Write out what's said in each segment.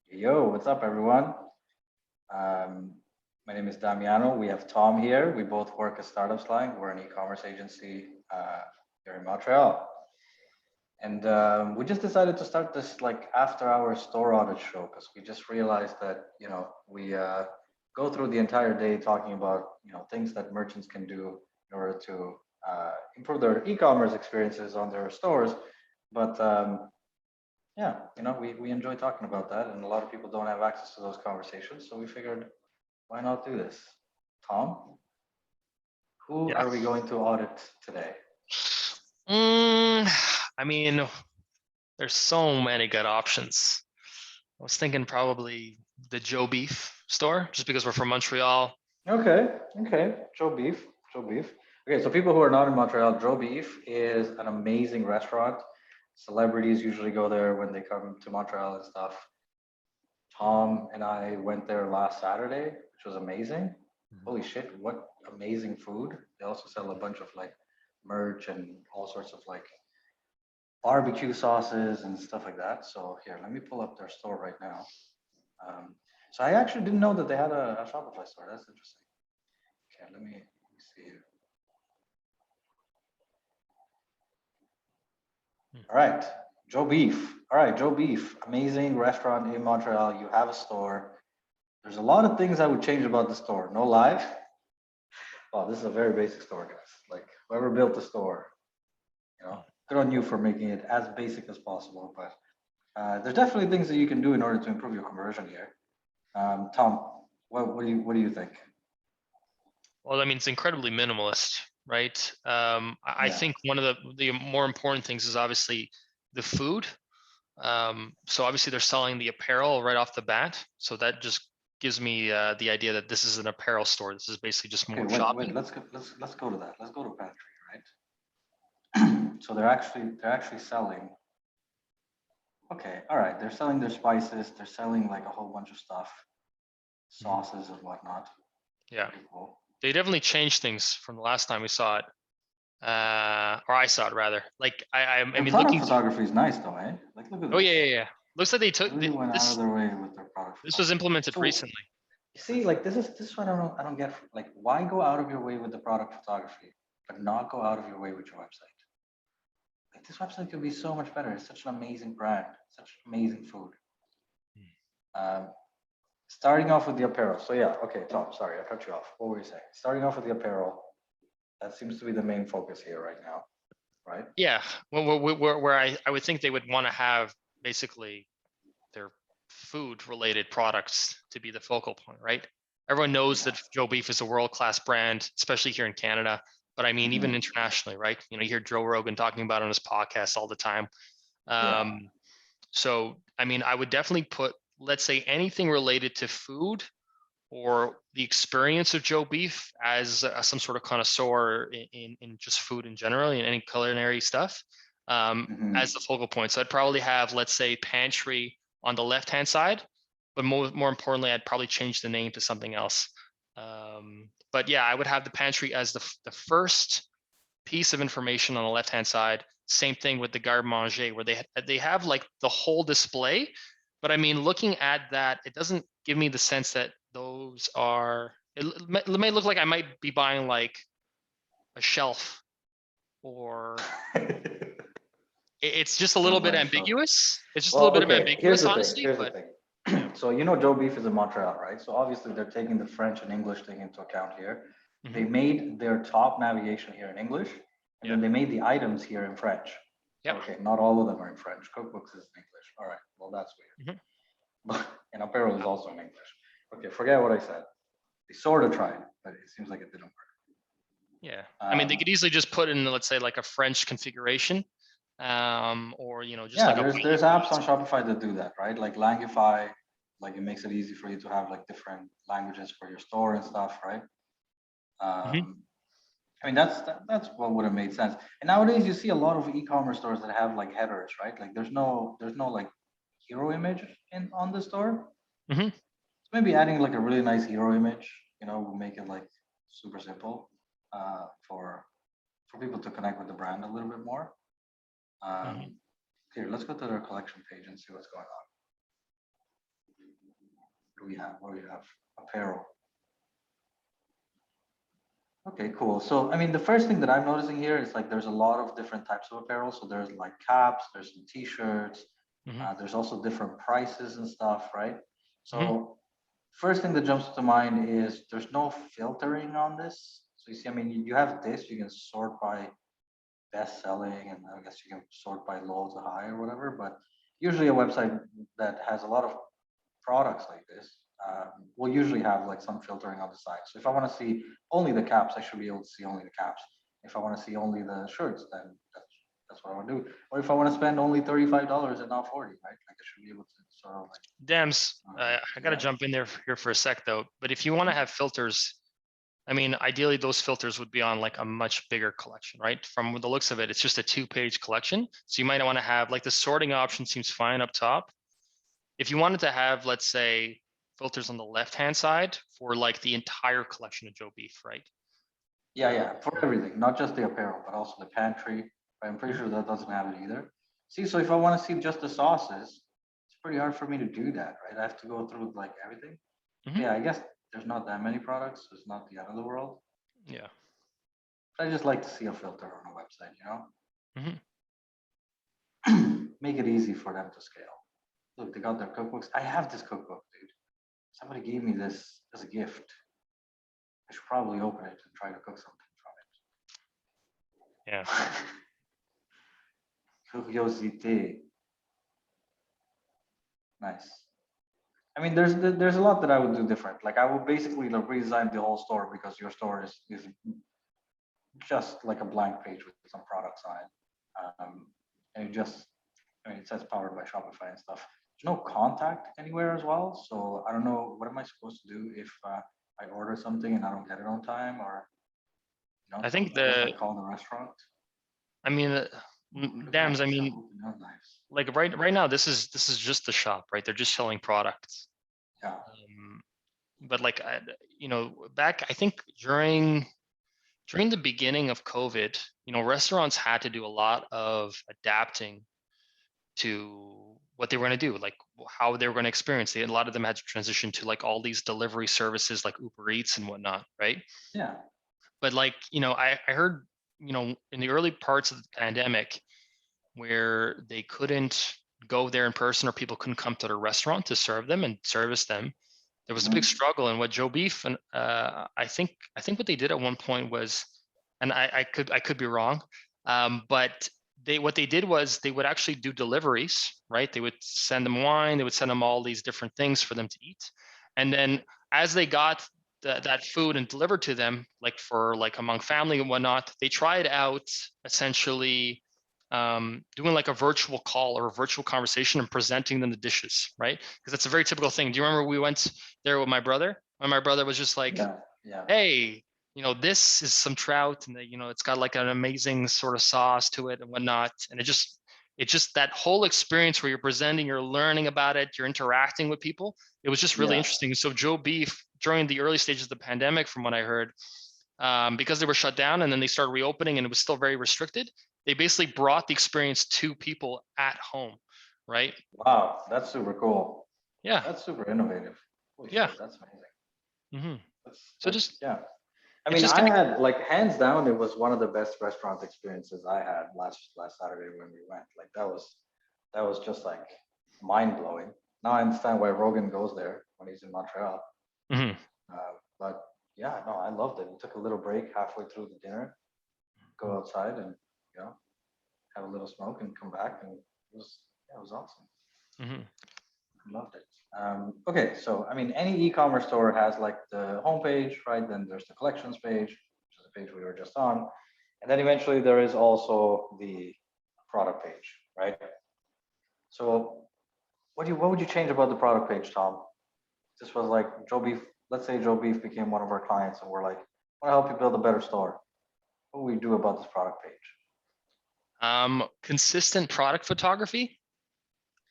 Yo, what's up, everyone? Um, my name is Damiano. We have Tom here. We both work at Startups Line. We're an e-commerce agency here in Montreal, and we just decided to start this like after-hour store audit show because we just realized that we go through the entire day talking about things that merchants can do in order to improve their e-commerce experiences on their stores, but yeah, we enjoy talking about that, and a lot of people don't have access to those conversations. So we figured, why not do this? Tom, who Yeah. are we going to audit today? Mm, I mean, there's so many good options. I was thinking probably the Joe Beef store, just because we're from Montreal. Okay, Joe Beef, Joe Beef. Okay, so people who are not in Montreal, Joe Beef is an amazing restaurant. Celebrities usually go there when they come to Montreal and stuff. Tom and I went there last Saturday, which was amazing. Holy shit, what amazing food. They also sell a bunch of like merch and all sorts of like barbecue sauces and stuff like that. So here, let me pull up their store right now. So I actually didn't know that they had a Shopify store. That's interesting. Okay, let me see. All right, Joe Beef. All right, Joe Beef, amazing restaurant in Montreal. You have a store. There's a lot of things I would change about the store. No lie. Wow, this is a very basic store, guys. Like whoever built the store, good on you for making it as basic as possible. But there's definitely things that you can do in order to improve your conversion here. Tom, what do you think? Well, I mean, it's incredibly minimalist, right? I Yeah. think one of the more important things is obviously the food. So obviously they're selling the apparel right off the bat. So that just gives me the idea that this is an apparel store. This is basically just Okay, more wait. shopping. Let's go to that. Let's go to pantry, right? So they're actually selling. Okay, all right. They're selling their spices. They're selling like a whole bunch of stuff, sauces and whatnot. Yeah, Pretty cool. they definitely changed things from the last time we saw it. Or I saw it rather. Like I Their mean, product looking. photography is nice though, eh? Like, look at Oh yeah, this. yeah, yeah. Looks like they They took really went out of this. their way with their product This was photography. implemented So recently. you see, like this is what I don't get. Like, why go out of your way with the product photography, but not go out of your way with your website? Like this website could be so much better. It's such an amazing brand, such amazing food. Um, Starting off with the apparel. So yeah, okay, Tom, sorry, I cut you off. What were you saying? Starting off with the apparel, that seems to be the main focus here right now, right? Yeah, well, where I would think they would want to have basically their food related products to be the focal point, right? Everyone knows Yeah. that Joe Beef is a world class brand, especially here in Canada. But I mean, even Hmm. internationally, right? You hear Joe Rogan talking about it on his podcast all the time. Yeah. Um, so, I mean, I would definitely put, let's say, anything related to food or the experience of Joe Beef as some sort of connoisseur in just food in general, in any culinary stuff, Hmm. as the focal point. So I'd probably have, let's say, pantry on the left hand side, but more importantly, I'd probably change the name to something else. But yeah, I would have the pantry as the first piece of information on the left hand side. Same thing with the garde manger, where they have like the whole display. But I mean, looking at that, it doesn't give me the sense that those are. It may look like I might be buying like a shelf, or it's just a Gonna little bit buy a shelf. ambiguous. It's just a Well, little bit of okay, here's ambiguous, the thing. honestly. Here's the But thing. So you know Joe Beef is in Montreal, right? So obviously they're taking the French and English thing into account here. They mhm, made their top navigation here in English, and yeah, then they made the items here in French. yep, Okay, not all of them are in French. Cookbooks is in English. All right, well that's weird. mhm, But and apparel is also in English. Okay, forget what I said. They sort of tried, but it seems like it didn't work. yeah. I mean, they Um, could easily just put in, let's say, like a French configuration, or just yeah, like a there's bilingual apps on Shopify that do that, right? Like Langify, like it makes it easy for you to have like different languages for your store and stuff, right? Mhm. Um, I mean, that's what would have made sense. And nowadays, you see a lot of e-commerce stores that have like headers, right? Like there's no like hero image in on the store. Mhm. So maybe adding like a really nice hero image, will make it like super simple for people to connect with the brand a little bit more. Mhm. Um, Here, let's go to their collection page and see what's going on. What do we have? What do we have? Apparel. Okay, cool. So, I mean, the first thing that I'm noticing here is like there's a lot of different types of apparel. So there's like caps, there's some t-shirts, there's also different prices and stuff, right? So first thing that jumps to mind is there's no filtering on this. So you see, I mean, you have this, you can sort by best selling, and I guess you can sort by low to high or whatever, but usually a website that has a lot of products like this will usually have like some filtering on the side. So if I want to see only the caps, I should be able to see only the caps. If I want to see only the shirts, then that's what I want to do. Or if I want to spend only $35 and not 40, right? Like I should be able to sort of like. Dams, I gotta yeah. jump in there here for a sec though. But if you want to have filters, I mean, ideally those filters would be on like a much bigger collection, right? From the looks of it, it's just a 2-page collection. So you might want to have like the sorting option seems fine up top. If you wanted to have, let's say, filters on the left-hand side for like the entire collection of Joe Beef, right? Yeah, for everything, not just the apparel, but also the pantry. I'm pretty sure that doesn't have it either. See, so if I want to see just the sauces, it's pretty hard for me to do that, right? I have to go through like everything. Yeah, I guess there's not that many products, so it's not the end of the world. Yeah. But I just like to see a filter on a website, you know? Mm-hmm. Make it easy for them to scale. Look, they got their cookbooks. I have this cookbook, dude. Somebody gave me this as a gift. I should probably open it and try to cook something from it. Yeah. Curiosité. Nice. I mean, there's a lot that I would do different. Like I would basically like redesign the whole store because your store is just like a blank page with some products on it. And it just, I mean, it says powered by Shopify and stuff. There's no contact anywhere as well. So I don't know, what am I supposed to do if I order something and I don't get it on time, or, you know, I think I guess I call the restaurant. I mean, Dams, I mean, Nice. like right now, this is just the shop, right? They're just selling products. Yeah. But like, you know, back, I think during the beginning of COVID, you know, restaurants had to do a lot of adapting to what they were going to do, like how they were going to experience it. A lot of them had to transition to like all these delivery services like Uber Eats and whatnot, right? Yeah. But like, you know, I heard, you know, in the early parts of the pandemic where they couldn't go there in person or people couldn't come to the restaurant to serve them and service them, there was a big struggle. And what Joe Beef and I think what they did at one point was, and I could be wrong, but what they did was they would actually do deliveries, right? They would send them wine, they would send them all these different things for them to eat, and then as they got that food and delivered to them, like for like among family and whatnot, they tried out essentially doing like a virtual call or a virtual conversation and presenting them the dishes, right? Because that's a very typical thing. Do you remember we went there with my brother? And my brother was just like, hey, you know, this is some trout, and you know, it's got like an amazing sort of sauce to it and whatnot. And it just that whole experience where you're presenting, you're learning about it, you're interacting with people. It was just really interesting. So Joe Beef, during the early stages of the pandemic, from what I heard, because they were shut down and then they started reopening and it was still very restricted, they basically brought the experience to people at home, right? Wow, that's super cool. Yeah. That's super innovative. Holy shit, that's amazing. So just, yeah. I mean, I had like hands down, it was one of the best restaurant experiences I had last Saturday when we went. Like that was just like mind blowing. Now I understand why Rogan goes there when he's in Montreal. But yeah, no, I loved it. We took a little break halfway through the dinner, go outside and, you know, have a little smoke and come back, and it was awesome. Loved it. Okay, so I mean, any e-commerce store has like the homepage, right? Then there's the collections page, which is the page we were just on, and then eventually there is also the product page, right? So, what would you change about the product page, Tom? This was like Joe Beef. Let's say Joe Beef became one of our clients, and we're like, "I want to help you build a better store." What do we do about this product page? Consistent product photography.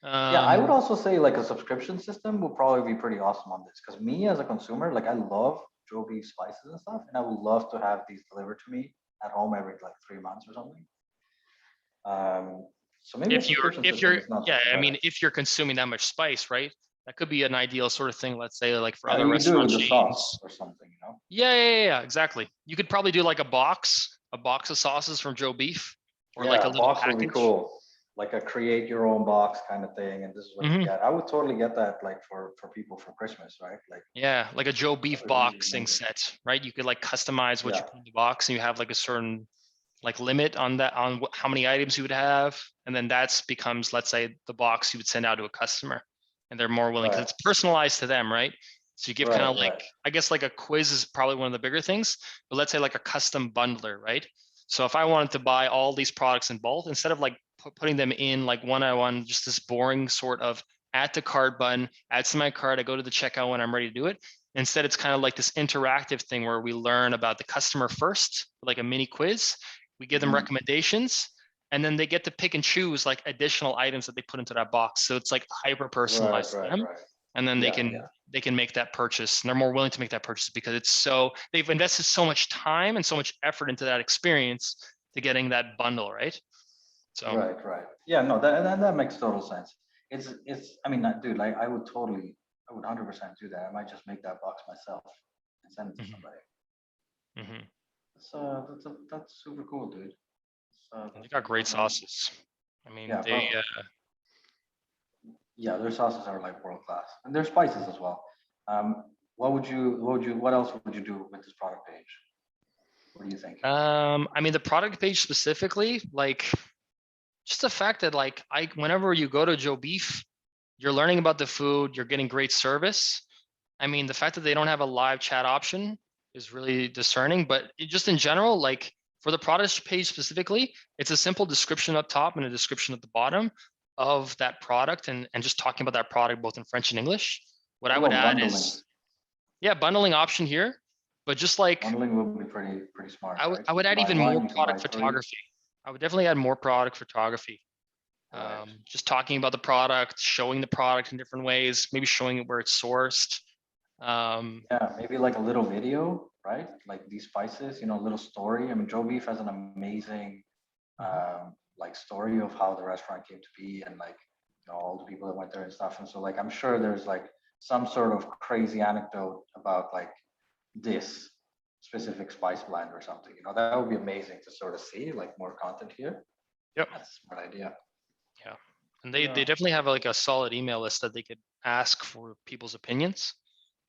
Yeah, I would also say like a subscription system would probably be pretty awesome on this, because me as a consumer, like I love Joe Beef spices and stuff, and I would love to have these delivered to me at home every like 3 months or something. So maybe if you're is not yeah, so I bad. mean, if you're consuming that much spice, right? That could be an ideal sort of thing. Let's say like for Yeah, other you could do it restaurant with the sauce chains. or something, you know? Yeah, exactly. You could probably do like a box of sauces from Joe Beef, or like Yeah, a a little box would be package. cool. Like a create your own box kind of thing, and this is what you Hmm. get. I would totally get that, like for people for Christmas, right? Like Yeah, like a Joe that'd Beef be really boxing amazing. set, right? You could like customize what you Yeah, put in the box, and you have like a certain like limit on that, on how many items you would have, and then that's becomes, let's say, the box you would send out to a customer, and they're more willing because right, it's personalized to them, right? So you give kind of right, like, right. I guess like a quiz is probably one of the bigger things, but let's say like a custom bundler, right? So if I wanted to buy all these products in bulk, instead of like putting them in like one-on-one, just this boring sort of add to cart button, add to my cart, I go to the checkout when I'm ready to do it. Instead, it's kind of like this interactive thing where we learn about the customer first, like a mini quiz. We give them Mhm. recommendations, and then they get to pick and choose like additional items that they put into that box. So it's like hyper Right, personalized to right, them, right. and then Yeah, yeah, they can make that purchase, and they're more willing to make that purchase because it's so, they've invested so much time and so much effort into that experience to getting that bundle, right? So right, right. Yeah, no, that makes total sense. It's. I mean, dude, like I would 100% do that. I might just make that box myself and send it to mhm, somebody. mhm. That's super cool, dude. And they That's got super great awesome. sauces. I mean, Yeah, they bro. Yeah, their sauces are like world class, and their spices as well. What else would you do with this product page? What do you think? I mean the product page specifically, like just the fact that like whenever you go to Joe Beef, you're learning about the food, you're getting great service. I mean, the fact that they don't have a live chat option is really discerning, but just in general, like for the product page specifically, it's a simple description up top and a description at the bottom of that product, and just talking about that product both in French and English. What I What would about add bundling? is, yeah, bundling option here, but just like Bundling would be pretty smart, right? I would You add buy even more one, you can buy product three. photography. I would definitely add more product photography. Right. Just talking about the product, showing the product in different ways, maybe showing it where it's sourced. Um, Yeah, maybe like a little video, right? Like these spices, a little story. I mean, Joe Beef has an amazing mhm, like story of how the restaurant came to be and like all the people that went there and stuff. And so like I'm sure there's like some sort of crazy anecdote about like this specific spice blend or something. That would be amazing to sort of see like more content here. yep. That's a smart idea. Yeah. And they Yeah. definitely have like a solid email list that they could ask for people's opinions,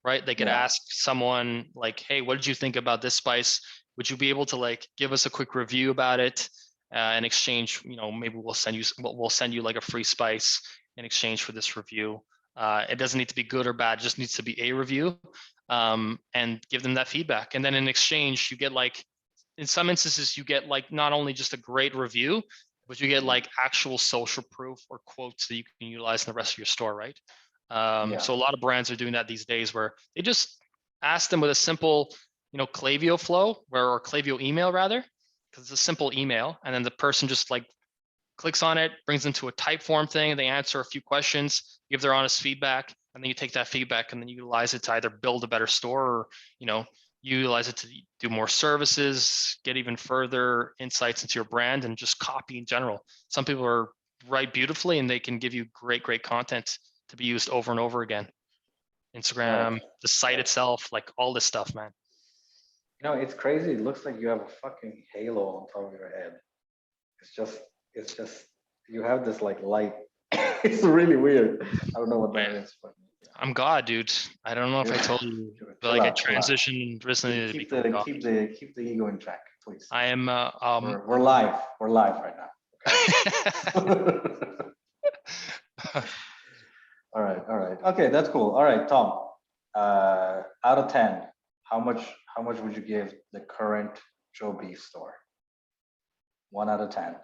right? They could Yeah. ask someone like, hey, what did you think about this spice? Would you be able to like give us a quick review about it? In exchange, maybe we'll send you like a free spice in exchange for this review. It doesn't need to be good or bad, it just needs to be a review. And give them that feedback. And then in exchange, you get like, in some instances, you get like not only just a great review, but you get like actual social proof or quotes that you can utilize in the rest of your store, right? Yeah. So a lot of brands are doing that these days, where they just ask them with a simple, Klaviyo flow, or Klaviyo email rather, because it's a simple email, and then the person just like clicks on it, brings them to a type form thing. They answer a few questions, give their honest feedback, and then you take that feedback and then you utilize it to either build a better store, or you utilize it to do more services, get even further insights into your brand, and just copy in general. Some people are write beautifully and they can give you great content to be used over and over again. Right. Instagram, the site Right. itself, like all this stuff, man. It's crazy. It looks like you have a fucking halo on top of your head. It's just you have this like light. It's really weird. I don't know what Man, that is, but yeah. I'm God, dude. I don't know if I Dude, told you, but chill like I out, chill out. transitioned recently to Keep become the God. keep the keep the ego in check, please. I am We're live. We're live right now. Okay. All right, all right. Okay, that's cool. All right, Tom. Out of 10, how much would you give the current Joe Beef store? 1 out of 10.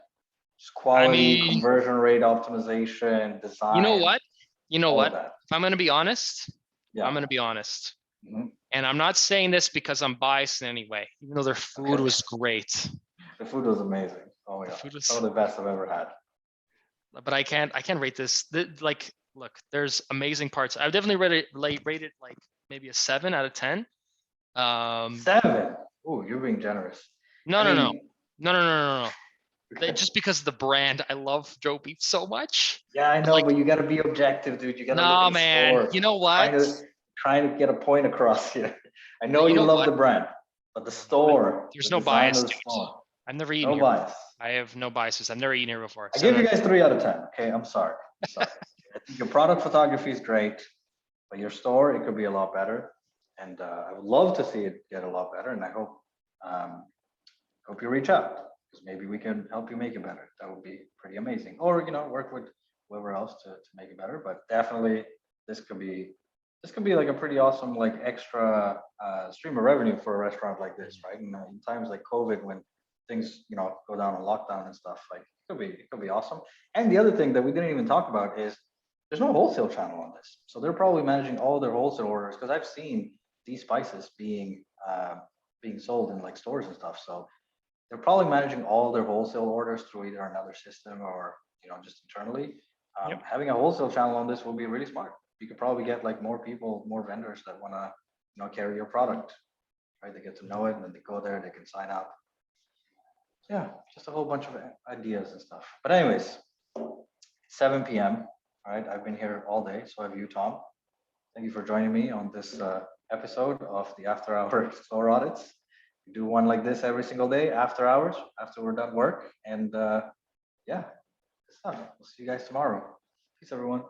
Just I quality, mean, conversion rate optimization, you know design, what? You know all of what? that. If I'm gonna be honest, I'm Yeah. gonna be honest. Mhm. And I'm not saying this because I'm biased in any way, even though their food Okay. was great. The food was amazing. Oh my The god, food some of was, the best I've ever had. but I can't rate this. Like, look, there's amazing parts. I would definitely rate it like maybe a 7 out of 10. Um, 7. Oh, you're being generous. no, I no, no, mean, no, no, no, no, no. Just because of the brand. I love Joe Beef so much. Yeah, I But, know, like, but you got to be objective, dude. You got to look nah, at the man. store. You know what? Trying to get a point across here. I know You you know love what? the brand, but the store, There's the no design bias, of the dude. store, I've never eaten no here. bias. I have no biases. I've never eaten here before. I give you 7 guys 3 out of 10. Okay, I'm sorry. I'm sorry. I think your product photography is great, but your store, it could be a lot better. And I would love to see it get a lot better. And I hope you reach out, because maybe we can help you make it better. That would be pretty amazing. Or, work with whoever else to make it better. But definitely this could be like a pretty awesome, like, extra stream of revenue for a restaurant like this, right? And in times like COVID, when things, go down on lockdown and stuff, like, it could be awesome. And the other thing that we didn't even talk about is there's no wholesale channel on this. So they're probably managing all their wholesale orders, because I've seen these spices being sold in, like, stores and stuff. So they're probably managing all their wholesale orders through either another system or, just internally. Yep. Having a wholesale channel on this will be really smart. You could probably get, like, more people, more vendors that want to, carry your product, right? They get to know it, and then they go there, they can sign up. Yeah, just a whole bunch of ideas and stuff. But anyways, 7 p.m. All right, I've been here all day. So have you, Tom. Thank you for joining me on this episode of the After Hours Store Audits. We do one like this every single day after hours, after we're done work. And yeah, good stuff. We'll see you guys tomorrow. Peace, everyone.